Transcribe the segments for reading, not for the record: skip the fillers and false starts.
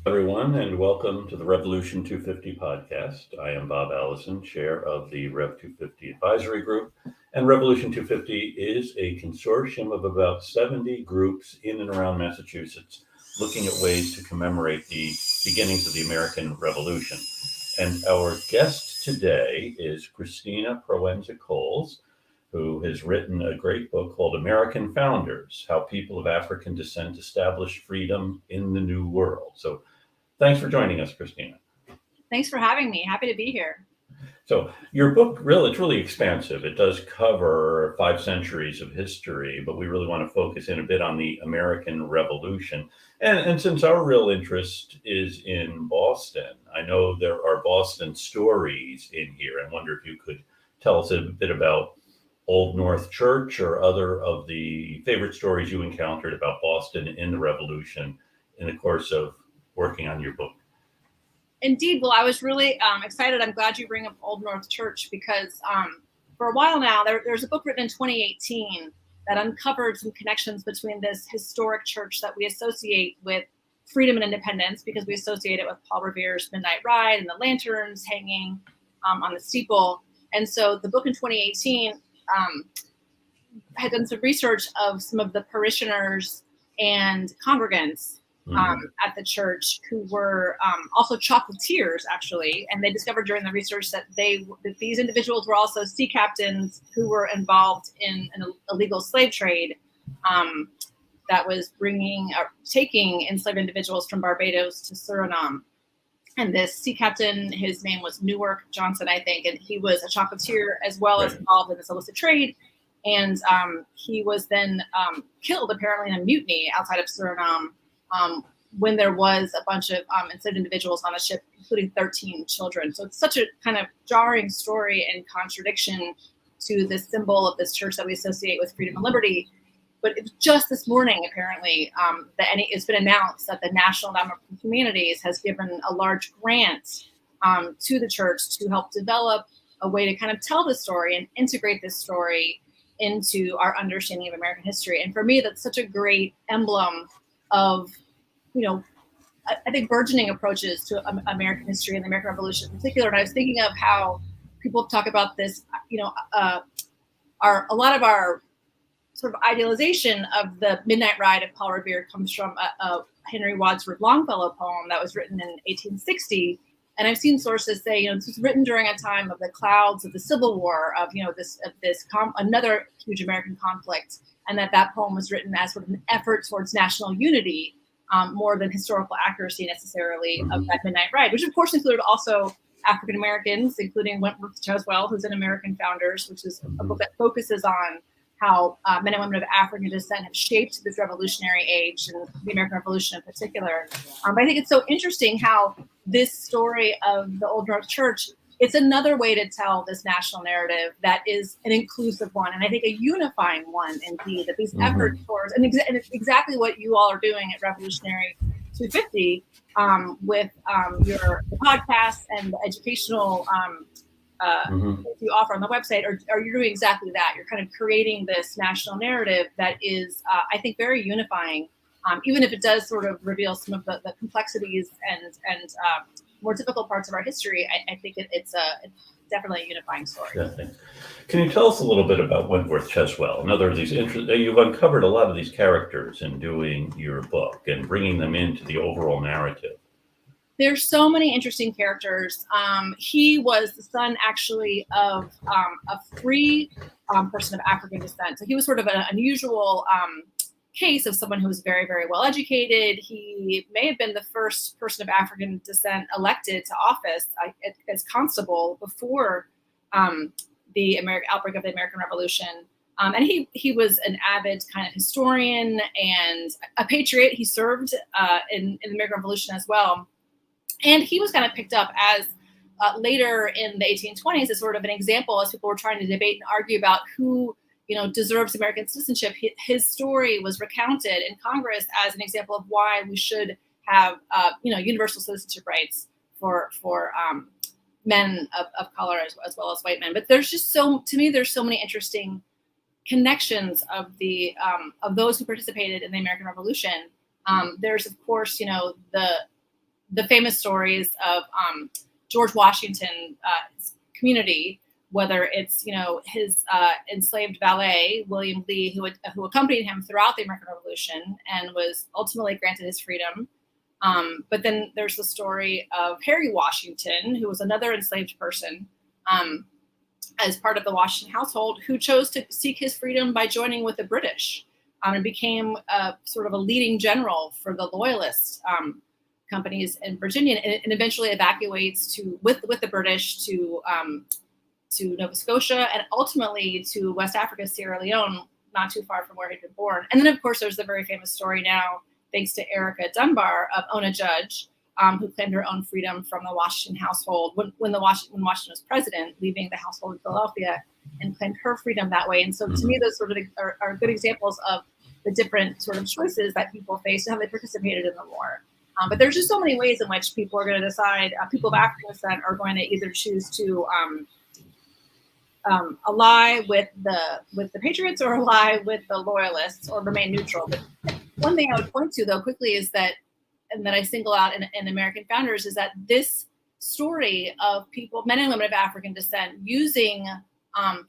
Everyone, and welcome to the Revolution 250 podcast. I am Bob Allison, chair of the Rev 250 Advisory Group, and Revolution 250 is a consortium of about 70 groups in and around Massachusetts looking at ways to commemorate the beginnings of the American Revolution. And our guest today is Christina Proenza Coles, who has written a great book called American Founders: How People of African Descent Established Freedom in the New World. So thanks for joining us, Christina. Thanks for having me. Happy to be here. So your book, it's really expansive. It does cover 5 centuries of history, but we really want to focus in a bit on the American Revolution. And since our real interest is in Boston, I know there are Boston stories in here. I wonder if you could tell us a bit about Old North Church or other of the favorite stories you encountered about Boston in the Revolution in the course of working on your book. Indeed. Well, I was really excited. I'm glad you bring up Old North Church because for a while now, there's a book written in 2018 that uncovered some connections between this historic church that we associate with freedom and independence because we associate it with Paul Revere's Midnight Ride and the lanterns hanging on the steeple. And so the book in 2018 had done some research of some of the parishioners and congregants at the church who were also chocolatiers, actually. And they discovered during the research that these individuals were also sea captains who were involved in an illegal slave trade that was taking enslaved individuals from Barbados to Suriname. And this sea captain, his name was Newark Johnson, I think, and he was a chocolatier as well as involved in this illicit trade. And he was then killed, apparently, in a mutiny outside of Suriname when there was a bunch of enslaved individuals on the ship, including 13 children. So it's such a kind of jarring story and contradiction to the symbol of this church that we associate with freedom and liberty. But it was just this morning, apparently, that it's been announced that the National Endowment for Humanities has given a large grant to the church to help develop a way to kind of tell the story and integrate this story into our understanding of American history. And for me, that's such a great emblem of, I think burgeoning approaches to American history and the American Revolution in particular. And I was thinking of how people talk about this, a lot of our sort of idealization of the Midnight Ride of Paul Revere comes from a Henry Wadsworth Longfellow poem that was written in 1860. And I've seen sources say, this was written during a time of the clouds of the Civil War, of another huge American conflict, and that poem was written as sort of an effort towards national unity, more than historical accuracy necessarily of that Midnight Ride, which of course included also African Americans, including Wentworth Cheswell, who's in American Founders, which is a book that focuses on how men and women of African descent have shaped this revolutionary age and the American Revolution in particular. But I think it's so interesting how this story of the Old North Church, it's another way to tell this national narrative that is an inclusive one, and I think a unifying one indeed, that these efforts towards, and it's exactly what you all are doing at Revolutionary 250 with your podcast and the educational you offer on the website, are you doing exactly that? You're kind of creating this national narrative that is, I think, very unifying, even if it does sort of reveal some of the complexities and more difficult parts of our history. I think it's definitely a unifying story. Yeah. Can you tell us a little bit about Wentworth Cheswell? Another of these you've uncovered a lot of these characters in doing your book and bringing them into the overall narrative. There's so many interesting characters. He was the son, actually, of a free person of African descent. So he was sort of an unusual case of someone who was very, very well educated. He may have been the first person of African descent elected to office as constable before the outbreak of the American Revolution. And he was an avid kind of historian and a patriot. He served in the American Revolution as well. And he was kind of picked up as later in the 1820s as sort of an example, as people were trying to debate and argue about who deserves American citizenship. His story was recounted in Congress as an example of why we should have universal citizenship rights for men of color as well as white men. But there's just there's so many interesting connections of of those who participated in the American Revolution. There's, of course, the the famous stories of George Washington community, whether it's his enslaved valet William Lee, who accompanied him throughout the American Revolution and was ultimately granted his freedom. But then there's the story of Harry Washington, who was another enslaved person as part of the Washington household, who chose to seek his freedom by joining with the British and became sort of a leading general for the Loyalist companies in Virginia, and eventually evacuates with the British to Nova Scotia and ultimately to West Africa, Sierra Leone, not too far from where he'd been born. And then, of course, there's the very famous story now, thanks to Erica Dunbar, of Ona Judge, who claimed her own freedom from the Washington household when Washington was president, leaving the household in Philadelphia, and claimed her freedom that way. And so to me, those sort of are good examples of the different sort of choices that people faced and how they participated in the war. But there's just so many ways in which people are going to decide, people of African descent are going to either choose to ally with the Patriots or ally with the Loyalists or remain neutral. But one thing I would point to, though, quickly is that, and that I single out in American Founders, is that this story of people, men and women of African descent, using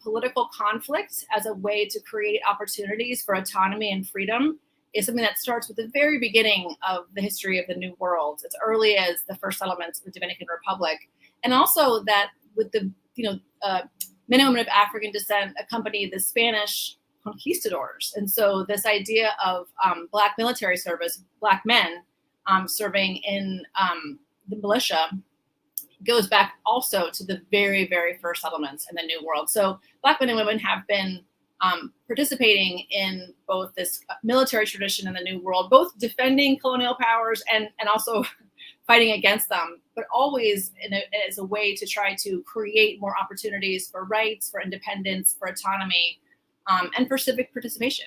political conflict as a way to create opportunities for autonomy and freedom is something that starts with the very beginning of the history of the New World, as early as the first settlements of the Dominican Republic. And also that with the, men and women of African descent accompany the Spanish conquistadors. And so this idea of Black military service, Black men serving in the militia, goes back also to the very, very first settlements in the New World. So Black men and women have been participating in both this military tradition in the New World, both defending colonial powers and also fighting against them, but always as a way to try to create more opportunities for rights, for independence, for autonomy, and for civic participation.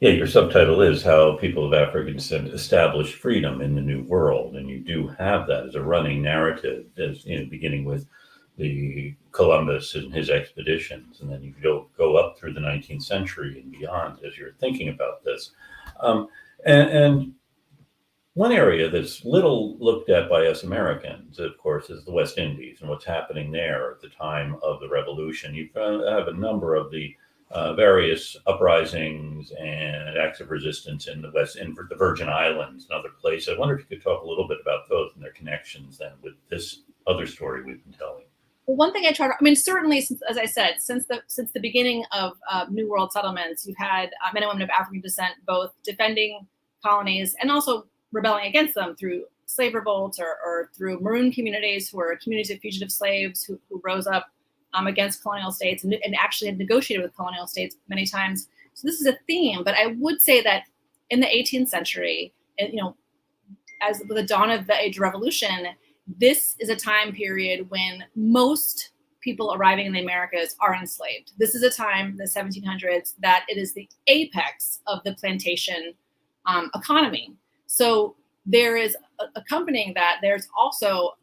Yeah, your subtitle is How People of African Descent Established Freedom in the New World. And you do have that as a running narrative, as beginning with the Columbus and his expeditions. And then you go up through the 19th century and beyond as you're thinking about this. And one area that's little looked at by us Americans, of course, is the West Indies and what's happening there at the time of the Revolution. You have a number of the various uprisings and acts of resistance in the the Virgin Islands and other places. I wonder if you could talk a little bit about those and their connections then with this other story we've been telling. Well, one thing I try to, certainly, as I said, since the beginning of New World settlements, you've had men and women of African descent both defending colonies and also rebelling against them through slave revolts or through maroon communities who were communities of fugitive slaves who rose up against colonial states and actually had negotiated with colonial states many times. So this is a theme, but I would say that in the 18th century, as with the dawn of the Age of Revolution, this is a time period when most people arriving in the Americas are enslaved. This is a time, the 1700s, that it is the apex of the plantation economy. So there is accompanying that, there's also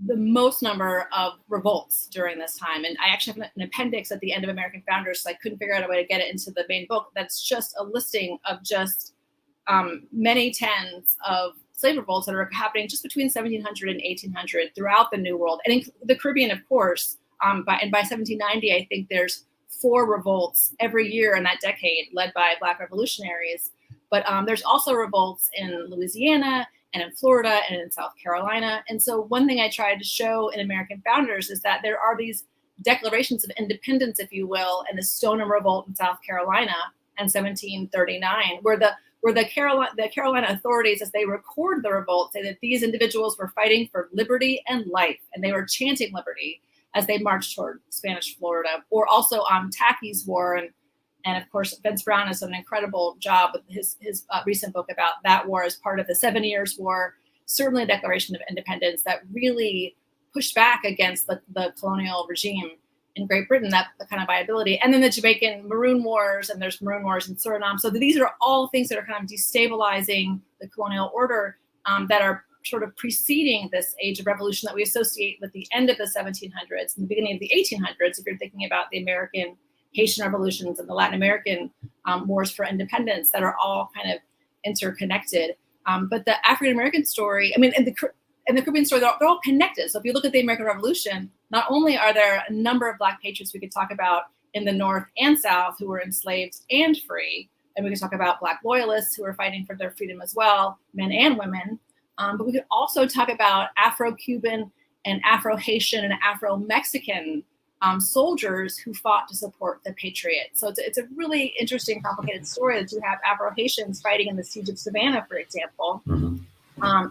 the most number of revolts during this time. And I actually have an appendix at the end of American Founders, so I couldn't figure out a way to get it into the main book. That's just a listing of just many tens of slave revolts that are happening just between 1700 and 1800 throughout the New World. And in the Caribbean, of course, by 1790, I think there's 4 revolts every year in that decade led by Black revolutionaries. But there's also revolts in Louisiana and in Florida and in South Carolina. And so one thing I tried to show in American Founders is that there are these declarations of independence, if you will, and the Stoneham Revolt in South Carolina in 1739, where the Carolina authorities, as they record the revolt, say that these individuals were fighting for liberty and life, and they were chanting liberty as they marched toward Spanish Florida. Or also Tacky's War, and of course, Vince Brown has done an incredible job with his recent book about that war as part of the 7 Years' War, certainly a declaration of independence that really pushed back against the colonial regime in Great Britain, that kind of viability. And then the Jamaican Maroon Wars, and there's Maroon Wars in Suriname. So these are all things that are kind of destabilizing the colonial order that are sort of preceding this age of revolution that we associate with the end of the 1700s and the beginning of the 1800s, if you're thinking about the American Haitian revolutions and the Latin American wars for independence that are all kind of interconnected. But the African American story, I mean, and the Caribbean story, they're all connected. So if you look at the American Revolution, not only are there a number of Black patriots we could talk about in the North and South who were enslaved and free, and we could talk about Black loyalists who were fighting for their freedom as well, men and women. But we could also talk about Afro-Cuban and Afro-Haitian and Afro-Mexican soldiers who fought to support the Patriots. So it's a really interesting, complicated story that you have Afro-Haitians fighting in the Siege of Savannah, for example. Mm-hmm.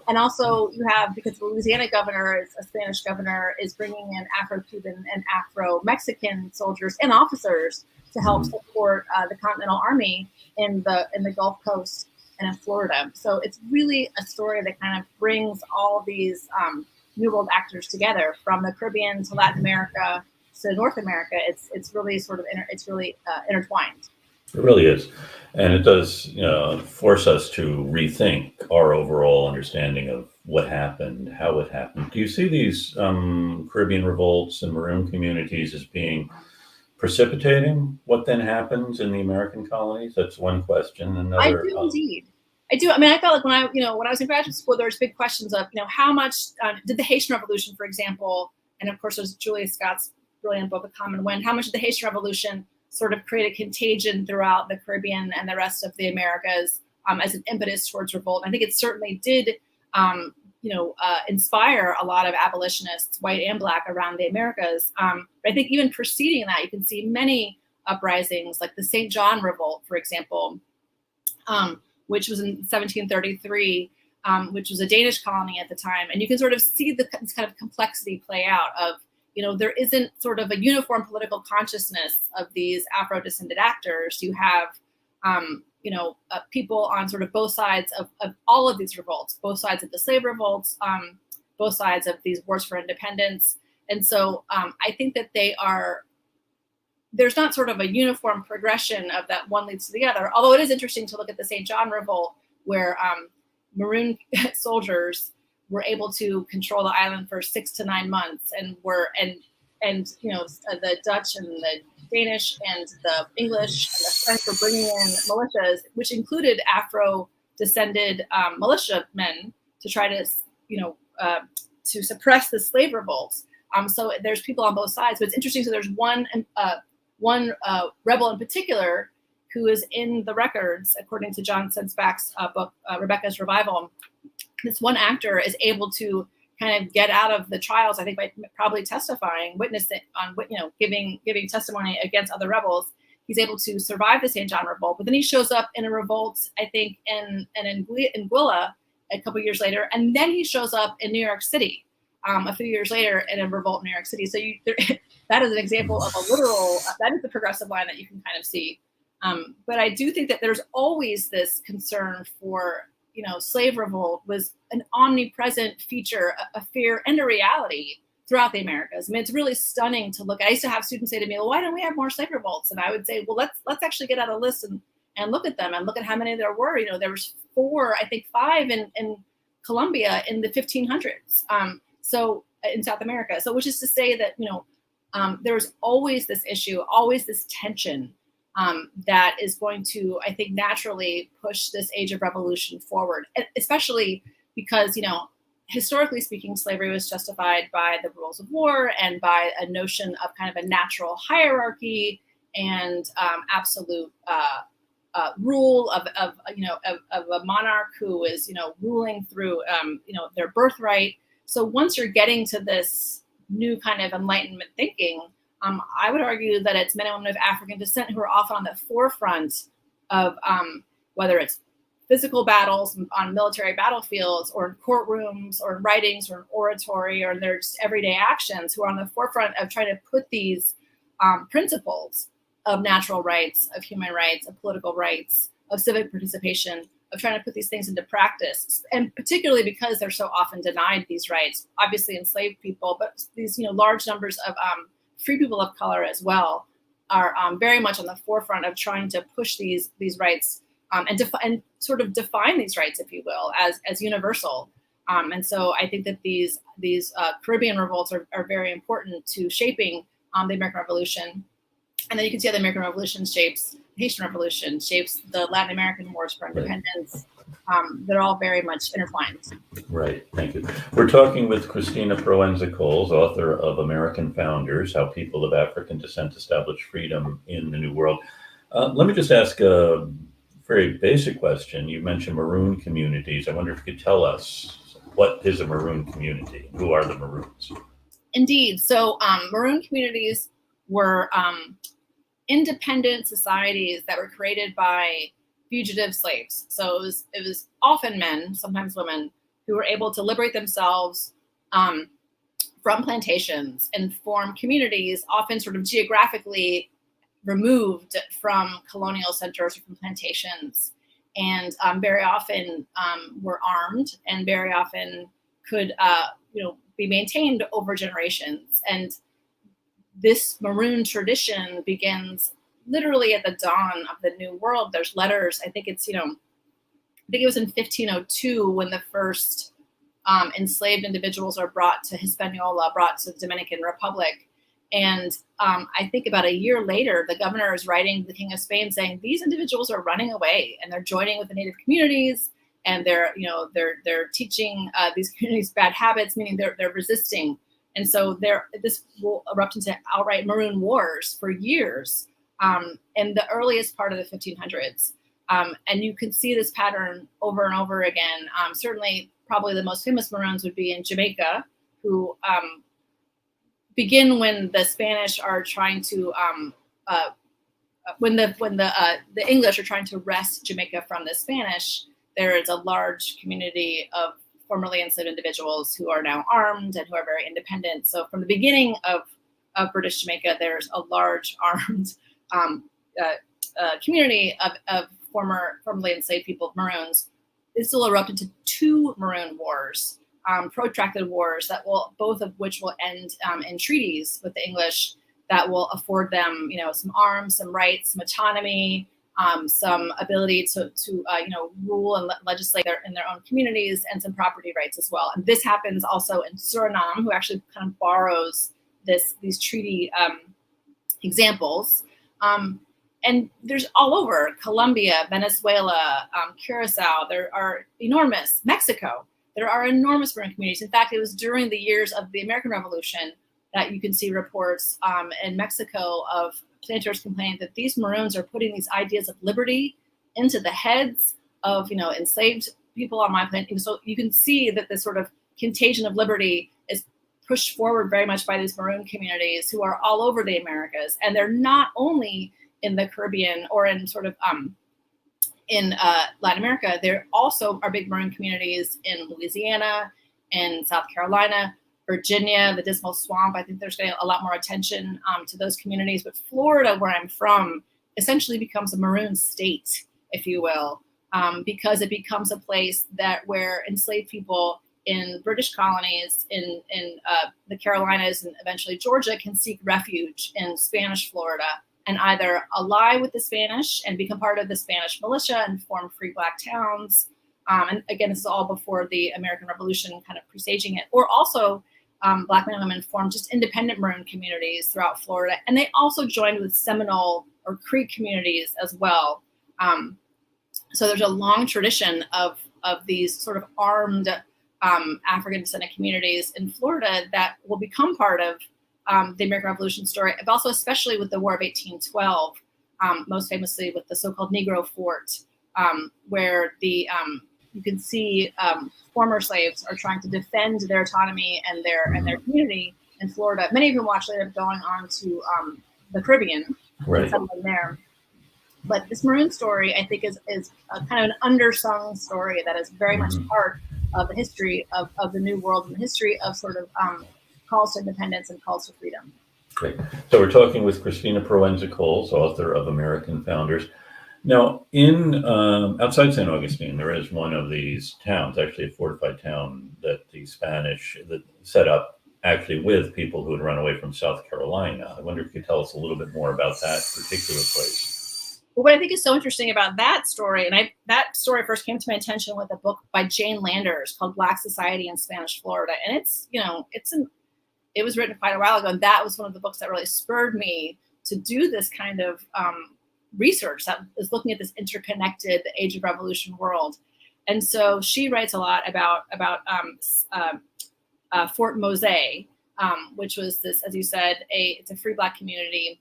And also you have, because the Louisiana governor is a Spanish governor, is bringing in Afro-Cuban and Afro-Mexican soldiers and officers to help support the Continental Army in the Gulf Coast and in Florida. So it's really a story that kind of brings all these New World actors together, from the Caribbean to Latin America to North America. It's really sort of intertwined. It really is. And it does force us to rethink our overall understanding of what happened, how it happened. Do you see these Caribbean revolts and Maroon communities as being precipitating what then happens in the American colonies? That's one question. Another, I do indeed. I do. I mean, I felt like when I was in graduate school, there was big questions of, how much did the Haitian Revolution, for example, and of course there's Julia Scott's brilliant book, A Common Wind, how much did the Haitian Revolution sort of create a contagion throughout the Caribbean and the rest of the Americas as an impetus towards revolt? I think it certainly did, inspire a lot of abolitionists, white and Black, around the Americas. But I think even preceding that, you can see many uprisings, like the St. John Revolt, for example, which was in 1733, which was a Danish colony at the time. And you can sort of see this kind of complexity play out of, there isn't sort of a uniform political consciousness of these Afro-descended actors. You have, people on sort of both sides of all of these revolts, both sides of the slave revolts, both sides of these wars for independence. And so I think that there's not sort of a uniform progression of that one leads to the other. Although it is interesting to look at the St. John Revolt, where Maroon soldiers were able to control the island for 6 to 9 months, and the Dutch and the Danish and the English and the French were bringing in militias, which included Afro-descended militiamen to try to, to suppress the slave revolts. So there's people on both sides, but it's interesting. So there's one rebel in particular who is in the records, according to John Sensback's book, Rebecca's Revival. This one actor is able to kind of get out of the trials, I think, by probably testifying, witnessing, giving testimony against other rebels. He's able to survive the St. John Revolt, but then he shows up in a revolt, I think, in Anguilla a couple years later, and then he shows up in New York City a few years later in a revolt in New York City. So that is an example of a literal, that is the progressive line that you can kind of see. But I do think that there's always this concern for, slave revolt was an omnipresent feature, a fear and a reality throughout the Americas. I mean, it's really stunning to look at. I used to have students say to me, well, why don't we have more slave revolts? And I would say, well, let's actually get out a list and look at them and look at how many there were. There was 4, I think 5 in Colombia in the 1500s. So in South America. So which is to say that, there's always this issue, always this tension that is going to, I think, naturally push this age of revolution forward, especially because, historically speaking, slavery was justified by the rules of war and by a notion of kind of a natural hierarchy and absolute rule of a monarch who is, ruling through, their birthright. So once you're getting to this new kind of Enlightenment thinking, I would argue that it's men and women of African descent who are often on the forefront of whether it's physical battles on military battlefields or in courtrooms or in writings or in oratory or in their just everyday actions, who are on the forefront of trying to put these principles of natural rights, of human rights, of political rights, of civic participation, of trying to put these things into practice. And particularly because they're so often denied these rights, obviously enslaved people, but these large numbers of free people of color as well are very much on the forefront of trying to push these rights and sort of define these rights, if you will, as universal. And so I think that these Caribbean revolts are very important to shaping the American Revolution. And then you can see how the American Revolution shapes the Haitian Revolution, shapes the Latin American wars for independence, they're all very much intertwined. Right. Thank you. We're talking with Christina Proenza Coles, author of American Founders: How People of African Descent Established Freedom in the New World. Let me just ask a very basic question. You mentioned Maroon communities. I wonder if you could tell us, what is a Maroon community? Who are the Maroons? Indeed. So Maroon communities were independent societies that were created by fugitive slaves. So it was often men, sometimes women, who were able to liberate themselves from plantations and form communities, often sort of geographically removed from colonial centers or from plantations, and very often were armed, and very often could be maintained over generations. And this Maroon tradition begins literally at the dawn of the New World. There's letters. I think it was in 1502 when the first enslaved individuals are brought to Hispaniola, brought to the Dominican Republic. And I think about a year later, the governor is writing the King of Spain saying these individuals are running away and they're joining with the native communities, and they're teaching these communities bad habits, meaning they're resisting. And so this will erupt into outright Maroon wars for years in the earliest part of the 1500s. And you can see this pattern over and over again. Certainly, probably the most famous Maroons would be in Jamaica, who begin when the Spanish are trying to, when the English are trying to wrest Jamaica from the Spanish. There is a large community of formerly enslaved individuals who are now armed and who are very independent. So from the beginning of British Jamaica, there's a large armed community of formerly enslaved people, Maroons. This will erupt into two Maroon wars, protracted wars both of which will end in treaties with the English that will afford them, some arms, some rights, some autonomy, some ability to rule and legislate in their own communities, and some property rights as well. And this happens also in Suriname, who actually kind of borrows these treaty examples. And there's all over Colombia, Venezuela, Curacao. There are Mexico. There are enormous Maroon communities. In fact, it was during the years of the American Revolution that you can see reports in Mexico of planters complaining that these Maroons are putting these ideas of liberty into the heads of enslaved people on my planet. So you can see that this sort of contagion of liberty is pushed forward very much by these Maroon communities who are all over the Americas, and they're not only in the Caribbean or in sort of in Latin America. There also are big Maroon communities in Louisiana, in South Carolina, Virginia, the Dismal Swamp. I think there's getting a lot more attention to those communities. But Florida, where I'm from, essentially becomes a Maroon state, if you will, because it becomes a place where enslaved people in British colonies, in the Carolinas, and eventually Georgia, can seek refuge in Spanish Florida and either ally with the Spanish and become part of the Spanish militia and form free Black towns. And again, this is all before the American Revolution kind of presaging it. Or also, Black men and women formed just independent Maroon communities throughout Florida. And they also joined with Seminole or Creek communities as well. So there's a long tradition of these sort of armed African descendant communities in Florida that will become part of the American Revolution story, but also especially with the War of 1812, most famously with the so-called Negro Fort, where you can see former slaves are trying to defend their autonomy and their community in Florida. Many of whom actually ended up going on to the Caribbean, Right. Something there. But this Maroon story, I think, is a kind of an undersung story that is very much part of the history of the New World and the history of sort of calls to independence and calls to freedom. Great. So we're talking with Christina Proenza Coles, author of American Founders. Now, in outside St. Augustine, there is one of these towns, actually a fortified town that the Spanish that set up actually with people who had run away from South Carolina. I wonder if you could tell us a little bit more about that particular place. Well, what I think is so interesting about that story, and that story first came to my attention with a book by Jane Landers called Black Society in Spanish Florida. And it was written quite a while ago. And that was one of the books that really spurred me to do this kind of research that is looking at this interconnected Age of Revolution world. And so she writes a lot about Fort Mose, which was this, as you said, it's a free Black community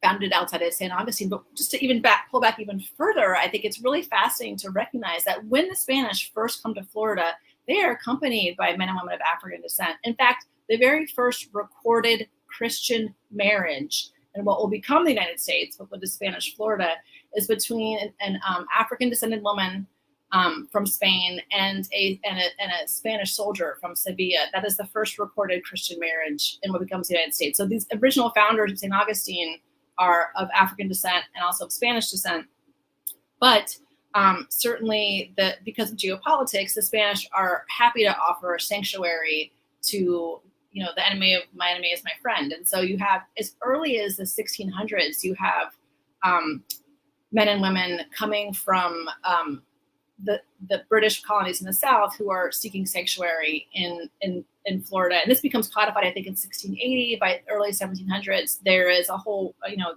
founded outside of St. Augustine. But just to even pull back even further, I think it's really fascinating to recognize that when the Spanish first come to Florida, they are accompanied by men and women of African descent. In fact, the very first recorded Christian marriage in what will become the United States, but with the Spanish Florida, is between an African descended woman from Spain and a Spanish soldier from Sevilla. That is the first recorded Christian marriage in what becomes the United States. So these original founders of St. Augustine are of African descent and also of Spanish descent. But certainly, because of geopolitics, the Spanish are happy to offer sanctuary to, the enemy of my enemy is my friend. And so you have, as early as the 1600s, you have men and women coming from the British colonies in the South who are seeking sanctuary in Florida. And this becomes codified, I think, in 1680. By early 1700s, there is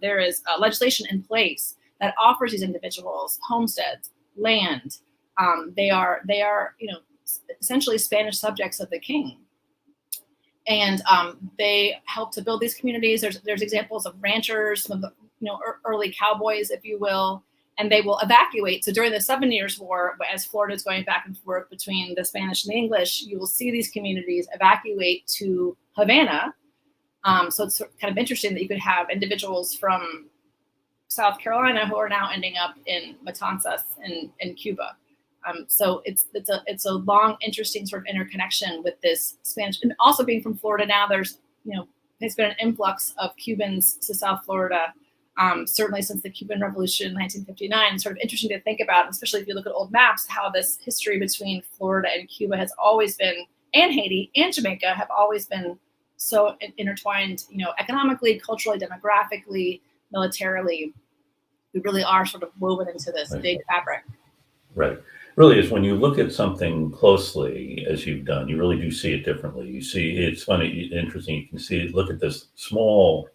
there is legislation in place that offers these individuals homesteads, land. They are essentially Spanish subjects of the king. And they help to build these communities. There's examples of ranchers, some of the early cowboys, if you will, and they will evacuate. So during the 7 Years' War, as Florida is going back and forth between the Spanish and the English, you will see these communities evacuate to Havana. So it's kind of interesting that you could have individuals from South Carolina who are now ending up in Matanzas in Cuba. So it's a long, interesting sort of interconnection with this Spanish, and also being from Florida now. There's been an influx of Cubans to South Florida, certainly since the Cuban Revolution in 1959. Sort of interesting to think about, especially if you look at old maps, how this history between Florida and Cuba has always been, and Haiti and Jamaica have always been so intertwined, economically, culturally, demographically, militarily. We really are sort of woven into this big fabric. Right. Really is, when you look at something closely, as you've done, you really do see it differently. You see, it's funny, interesting. You can see, look at this small,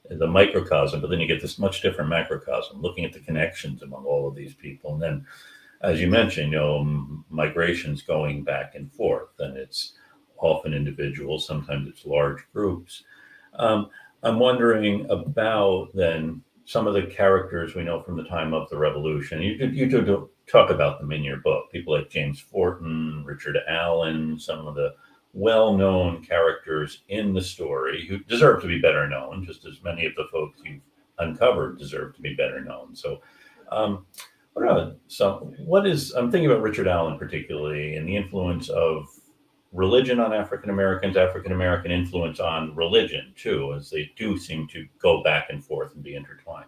the microcosm, but then you get this much different macrocosm, looking at the connections among all of these people. And then, as you mentioned, migrations going back and forth, and it's often individuals, sometimes it's large groups. I'm wondering about then some of the characters we know from the time of the Revolution. You do talk about them in your book. People like James Forten, Richard Allen, some of the well-known characters in the story who deserve to be better known, just as many of the folks you've uncovered deserve to be better known. So, I'm thinking about Richard Allen particularly, and the influence of religion on African American influence on religion too, as they do seem to go back and forth and be intertwined.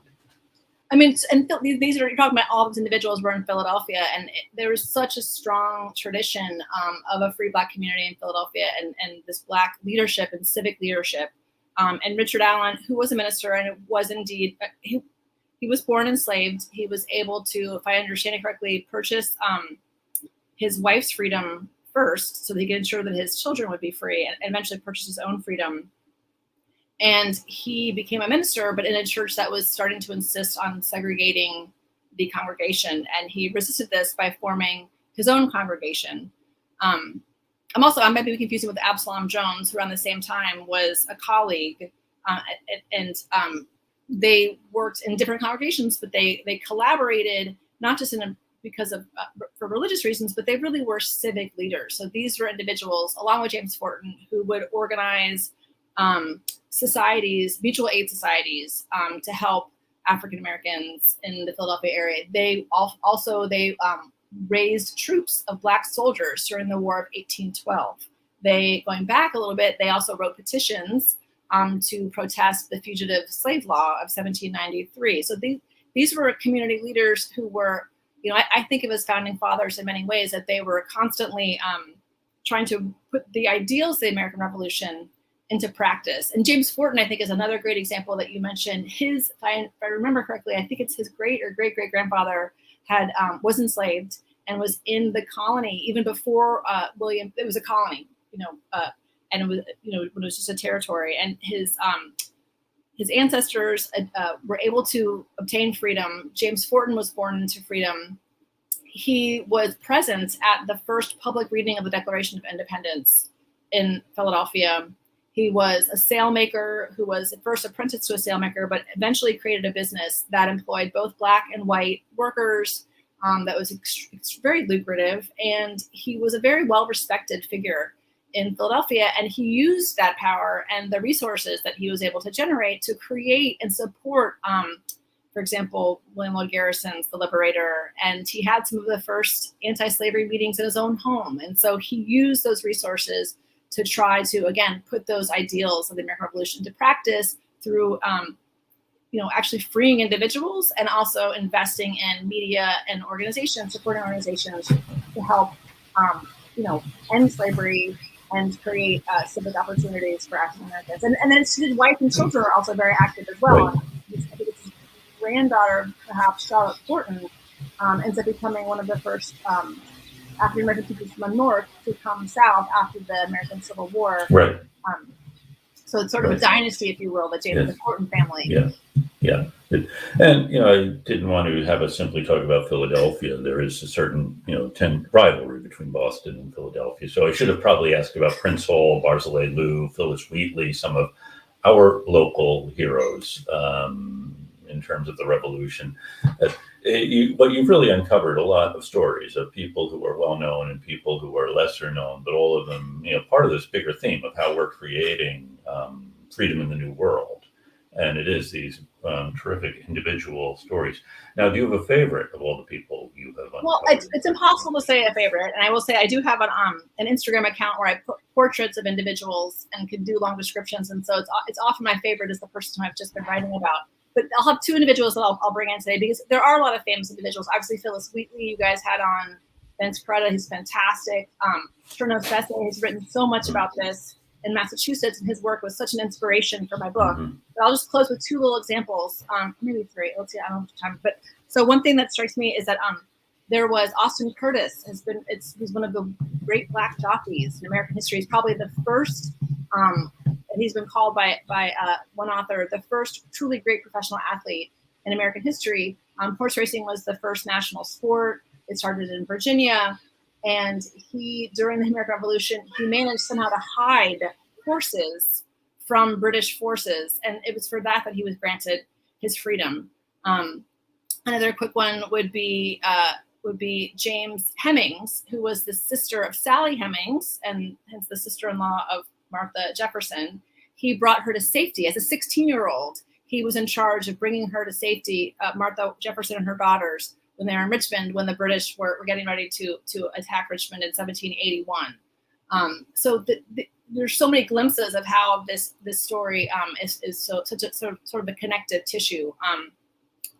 I mean, and you're talking about all these individuals were in Philadelphia, and there was such a strong tradition of a free Black community in Philadelphia, and this Black leadership and civic leadership. And Richard Allen, who was a minister, and it was indeed, he was born enslaved. He was able to, if I understand it correctly, purchase his wife's freedom first, so that he could ensure that his children would be free, and eventually purchase his own freedom. And he became a minister, but in a church that was starting to insist on segregating the congregation. And he resisted this by forming his own congregation. I might be confusing with Absalom Jones, who around the same time was a colleague. And they worked in different congregations, but they collaborated, not just for religious reasons, but they really were civic leaders. So these were individuals, along with James Forten, who would organize societies, mutual aid societies, to help African Americans in the Philadelphia area. They raised troops of Black soldiers during the War of 1812. Going back a little bit, they also wrote petitions to protest the fugitive slave law of 1793. So these were community leaders who were, I think of as founding fathers in many ways, that they were constantly trying to put the ideals of the American Revolution into practice. And James Forten, I think, is another great example that you mentioned. If I remember correctly, I think it's his great or great great grandfather was enslaved and was in the colony even before William. It was a colony, and it was when it was just a territory. And his ancestors were able to obtain freedom. James Forten was born into freedom. he was present at the first public reading of the Declaration of Independence in Philadelphia. He was a sailmaker who was at first apprenticed to a sailmaker, but eventually created a business that employed both Black and white workers. That was very lucrative. And he was a very well-respected figure in Philadelphia. And he used that power and the resources that he was able to generate to create and support, for example, William Lloyd Garrison's The Liberator. And he had some of the first anti-slavery meetings in his own home. And so he used those resources to try to, again, put those ideals of the American Revolution into practice through, actually freeing individuals and also investing in media and organizations, supporting organizations to help, end slavery and create civic opportunities for African Americans. And then his wife and children are also very active as well. Right. I think it's his granddaughter, perhaps Charlotte Thornton, ends up becoming one of the first African American people from the North to come south after the American Civil War. Right. So it's sort of a dynasty, if you will, the James Thornton family. Yeah. And, I didn't want to have us simply talk about Philadelphia. There is a certain, rivalry between Boston and Philadelphia. So I should have probably asked about Prince Hall, Barzillai Lou, Phyllis Wheatley, some of our local heroes in terms of the revolution. But you've really uncovered a lot of stories of people who are well known and people who are lesser known, but all of them, part of this bigger theme of how we're creating freedom in the new world. And it is these terrific individual stories. Now, do you have a favorite of all the people you have uncovered? Well, it's impossible to say a favorite. And I will say I do have an Instagram account where I put portraits of individuals and can do long descriptions. And so it's often my favorite is the person who I've just been writing about. But I'll have two individuals that I'll bring in today because there are a lot of famous individuals. Obviously, Phyllis Wheatley, you guys had on. Vince Coretta, he's fantastic. Cherno Sese has written so much about this in Massachusetts, and his work was such an inspiration for my book. Mm-hmm. But I'll just close with two little examples, maybe three. Let's see, I don't have time. But so one thing that strikes me is that there was Austin Curtis. He's one of the great Black jockeys in American history. He's probably the first. And he's been called by one author the first truly great professional athlete in American history. Horse racing was the first national sport. It started in Virginia. And during the American Revolution, he managed somehow to hide horses from British forces. And it was for that he was granted his freedom. Another quick one would be James Hemings, who was the sister of Sally Hemings, and hence the sister-in-law of Martha Jefferson. He brought her to safety as a 16-year-old. He was in charge of bringing her to safety, Martha Jefferson and her daughters, when they were in Richmond, when the British were getting ready to attack Richmond in 1781. So there's so many glimpses of how this story is such a sort of a connective tissue.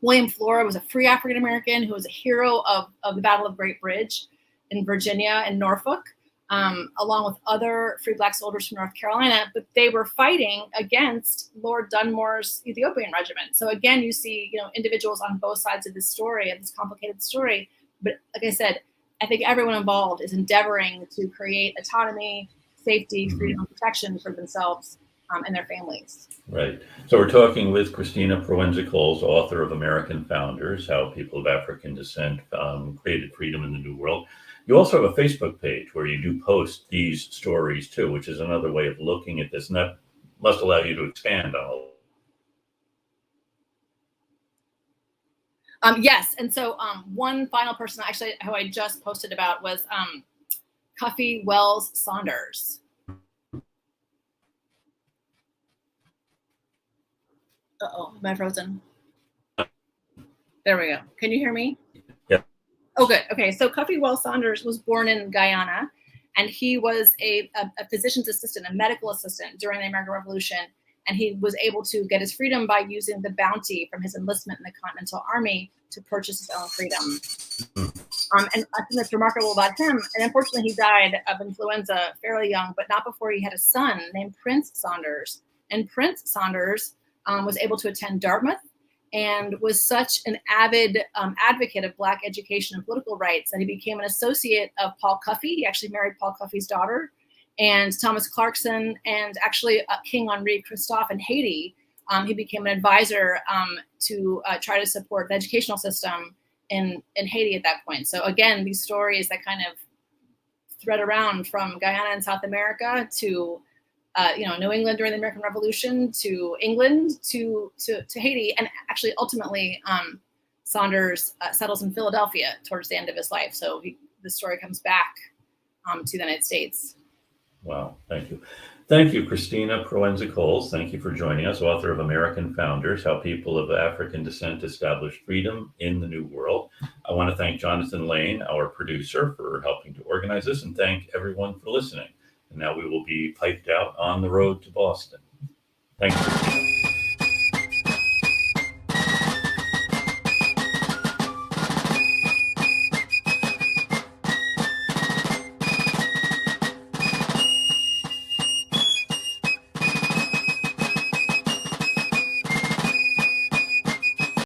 William Flora was a free African American who was a hero of the Battle of Great Bridge in Virginia and Norfolk, along with other free Black soldiers from North Carolina, but they were fighting against Lord Dunmore's Ethiopian regiment. So again, you see, individuals on both sides of this story, of this complicated story. But like I said, I think everyone involved is endeavoring to create autonomy, safety, freedom, and protection for themselves and their families. Right. So we're talking with Christina Proenza Coles, author of American Founders, How People of African Descent Created Freedom in the New World. You also have a Facebook page where you do post these stories too, which is another way of looking at this, and that must allow you to expand on it. Yes, and so one final person actually who I just posted about was Cuffy Wells Saunders. Uh-oh, am I frozen? There we go. Can you hear me? Yeah. Oh, good. Okay, so Cuffy Wells Saunders was born in Guyana, and he was a physician's assistant, a medical assistant during the American Revolution, and he was able to get his freedom by using the bounty from his enlistment in the Continental Army to purchase his own freedom. And I think that's remarkable about him. And unfortunately, he died of influenza fairly young, but not before he had a son named Prince Saunders. And Prince Saunders was able to attend Dartmouth and was such an avid advocate of Black education and political rights that he became an associate of Paul Cuffey. He actually married Paul Cuffey's daughter, and Thomas Clarkson, and actually King Henri Christophe in Haiti. He became an advisor to try to support the educational system in Haiti at that point. So again, these stories that kind of thread around from Guyana in South America to New England during the American Revolution, to England, to Haiti, and actually ultimately Saunders settles in Philadelphia towards the end of his life. So the story comes back to the United States. Wow, thank you. Thank you, Christina Proenza Coles. Thank you for joining us, author of American Founders, How People of African Descent Established Freedom in the New World. I want to thank Jonathan Lane, our producer, for helping to organize this, and thank everyone for listening. And now we will be piped out on the road to Boston. Thanks, Christina.